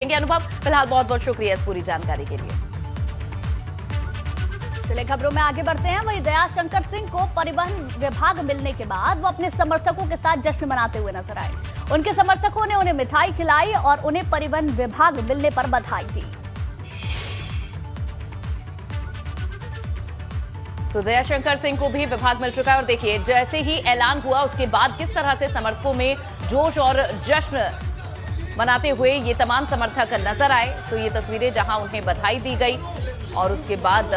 अनुभव, फिलहाल बहुत बहुत शुक्रिया इस पूरी जानकारी के लिए। चलिए खबरों में आगे बढ़ते हैं। वहीं दयाशंकर सिंह को परिवहन विभाग मिलने के बाद वो अपने समर्थकों के साथ जश्न मनाते हुए नजर आए। उनके समर्थकों ने उन्हें मिठाई खिलाई और उन्हें परिवहन विभाग मिलने पर बधाई दी। तो दयाशंकर सिंह को भी विभाग मिल चुका है और देखिए जैसे ही ऐलान हुआ उसके बाद किस तरह से समर्थकों में जोश और जश्न मनाते हुए ये तमाम समर्थक नजर आए। तो ये तस्वीरें जहां उन्हें बधाई दी गई और उसके बाद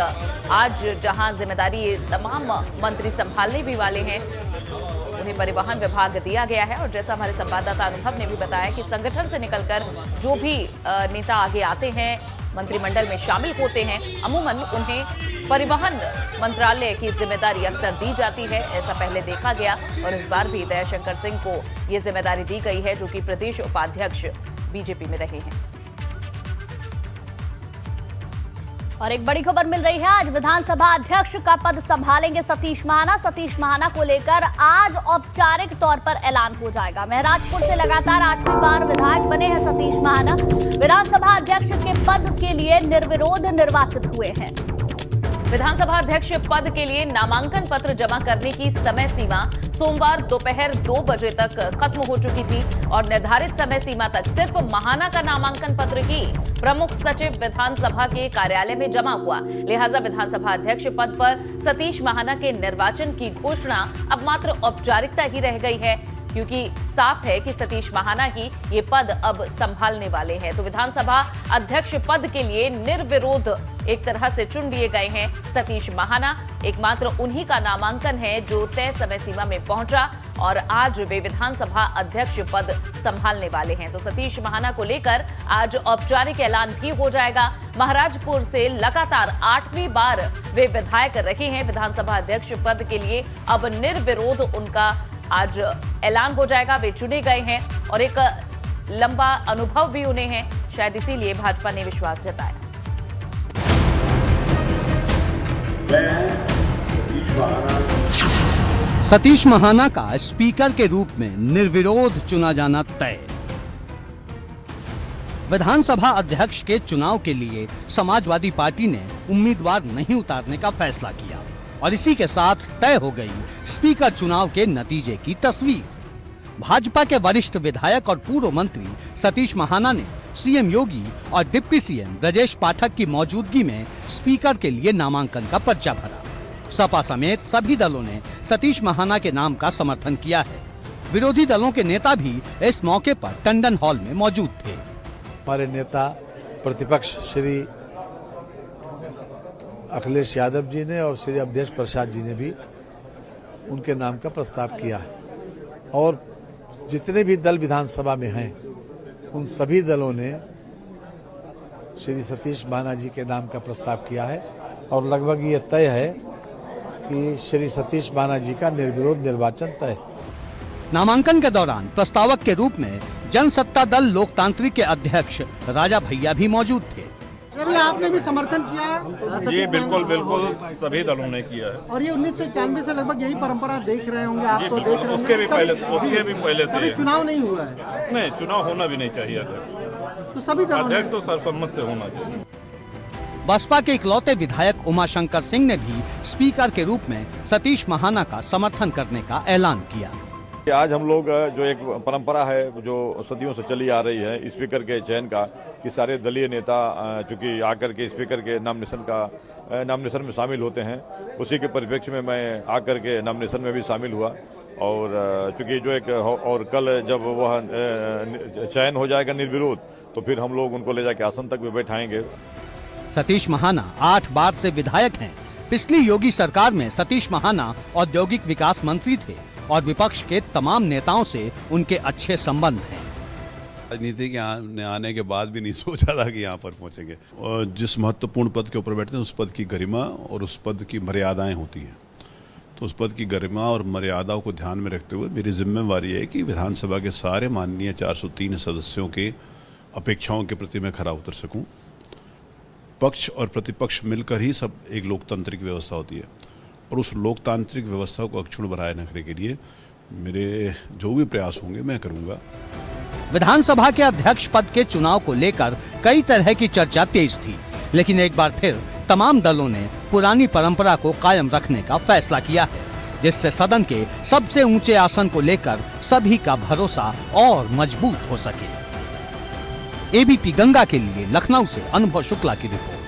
आज जहां जिम्मेदारी तमाम मंत्री संभालने भी वाले हैं उन्हें परिवहन विभाग दिया गया है। और जैसा हमारे संवाददाता अनुभव ने भी बताया कि संगठन से निकलकर जो भी नेता आगे आते हैं मंत्रिमंडल में शामिल होते हैं अमूमन उन्हें परिवहन मंत्रालय की जिम्मेदारी अक्सर दी जाती है। ऐसा पहले देखा गया और इस बार भी दयाशंकर सिंह को ये जिम्मेदारी दी गई है जो कि प्रदेश उपाध्यक्ष बीजेपी में रहे हैं। और एक बड़ी खबर मिल रही है, आज विधानसभा अध्यक्ष का पद संभालेंगे सतीश महाना। सतीश महाना को लेकर आज औपचारिक तौर पर ऐलान हो जाएगा। महराजपुर से लगातार 8वीं बार विधायक बने हैं सतीश महाना। विधानसभा अध्यक्ष के पद के लिए निर्विरोध निर्वाचित हुए हैं। विधानसभा अध्यक्ष पद के लिए नामांकन पत्र जमा करने की समय सीमा सोमवार दोपहर 2 बजे तक खत्म हो चुकी थी और निर्धारित समय सीमा तक सिर्फ महाना का नामांकन पत्र ही प्रमुख सचिव विधानसभा के कार्यालय में जमा हुआ। लिहाजा विधानसभा अध्यक्ष पद पर सतीश महाना के निर्वाचन की घोषणा अब मात्र औपचारिकता ही रह गई है क्योंकि साफ है कि सतीश महाना ही ये पद अब संभालने वाले हैं। तो विधानसभा अध्यक्ष पद के लिए निर्विरोध एक तरह से चुन लिए गए हैं सतीश महाना। एकमात्र उन्हीं का नामांकन है जो तय समय सीमा में पहुंचा और आज वे विधानसभा अध्यक्ष पद संभालने वाले हैं। तो सतीश महाना को लेकर आज औपचारिक ऐलान भी हो जाएगा। महाराजपुर से लगातार 8वीं बार वे विधायक रहे हैं। विधानसभा अध्यक्ष पद के लिए अब निर्विरोध उनका आज ऐलान हो जाएगा। वे चुने गए हैं और एक लंबा अनुभव भी उन्हें है, शायद इसीलिए भाजपा ने विश्वास जताया। सतीश महाना का स्पीकर के रूप में निर्विरोध चुना जाना तय। विधानसभा अध्यक्ष के चुनाव के लिए समाजवादी पार्टी ने उम्मीदवार नहीं उतारने का फैसला किया और इसी के साथ तय हो गई स्पीकर चुनाव के नतीजे की तस्वीर। भाजपा के वरिष्ठ विधायक और पूर्व मंत्री सतीश महाना ने सीएम योगी और डिप्टी सीएम ब्रजेश पाठक की मौजूदगी में स्पीकर के लिए नामांकन का पर्चा भरा। सपा समेत सभी दलों ने सतीश महाना के नाम का समर्थन किया है। विरोधी दलों के नेता भी इस मौके पर टंडन हॉल में मौजूद थे। हमारे नेता प्रतिपक्ष श्री अखिलेश यादव जी ने और श्री अवधेश प्रसाद जी ने भी उनके नाम का प्रस्ताव किया है और जितने भी दल विधानसभा में हैं उन सभी दलों ने श्री सतीश महाना जी के नाम का प्रस्ताव किया है और लगभग ये तय है कि श्री सतीश महाना जी का निर्विरोध निर्वाचन तय। नामांकन के दौरान प्रस्तावक के रूप में जनसत्ता दल लोकतांत्रिक के अध्यक्ष राजा भैया भी मौजूद थे। आपने भी समर्थन किया? जी बिल्कुल बिल्कुल सभी दलों ने किया है और ये 1991 से लगभग यही परंपरा देख रहे होंगे आप तो देख रहे होंगे। उसके भी पहले से चुनाव नहीं हुआ है। नहीं, चुनाव होना भी नहीं चाहिए तो सभी अध्यक्ष तो सर्वसम्मत से होना चाहिए। बसपा के इकलौते विधायक उमाशंकर सिंह ने भी स्पीकर के रूप में सतीश महाना का समर्थन करने का ऐलान किया। आज हम लोग जो एक परंपरा है जो सदियों से चली आ रही है स्पीकर के चयन का कि सारे दलीय नेता चूंकि आकर के स्पीकर के नॉमिनेशन में शामिल होते हैं, उसी के परिप्रेक्ष्य में मैं आकर के नॉमिनेशन में भी शामिल हुआ और चूंकि जो एक और कल जब वह चयन हो जाएगा निर्विरोध तो फिर हम लोग उनको ले जाके आसन तक भी बैठाएंगे। सतीश महाना 8 बार से विधायक हैं। पिछली योगी सरकार में सतीश महाना औद्योगिक विकास मंत्री थे और विपक्ष के तमाम नेताओं से उनके अच्छे संबंध हैं। राजनीति के आने के बाद भी नहीं सोचा था कि यहाँ पर पहुँचेंगे। और जिस महत्वपूर्ण पद के ऊपर बैठते हैं उस पद की गरिमा और उस पद की मर्यादाएं होती हैं। तो उस पद की गरिमा और मर्यादाओं को ध्यान में रखते हुए मेरी जिम्मेवारी है कि विधानसभा के सारे माननीय 403 सदस्यों के अपेक्षाओं के प्रति मैं खरा उतर सकूँ। पक्ष और प्रतिपक्ष मिलकर ही सब एक लोकतांत्रिक व्यवस्था होती है और उस लोकतांत्रिक व्यवस्था को अक्षुण्ण बनाए रखने के लिए मेरे जो भी प्रयास होंगे मैं करूँगा। विधानसभा के अध्यक्ष पद के चुनाव को लेकर कई तरह की चर्चा तेज थी, लेकिन एक बार फिर तमाम दलों ने पुरानी परंपरा को कायम रखने का फैसला किया है, जिससे सदन के सबसे ऊंचे आसन को लेकर सभी का भरोसा और मजबूत हो सके। एबीपी गंगा के लिए लखनऊ से अनुभव शुक्ला की रिपोर्ट।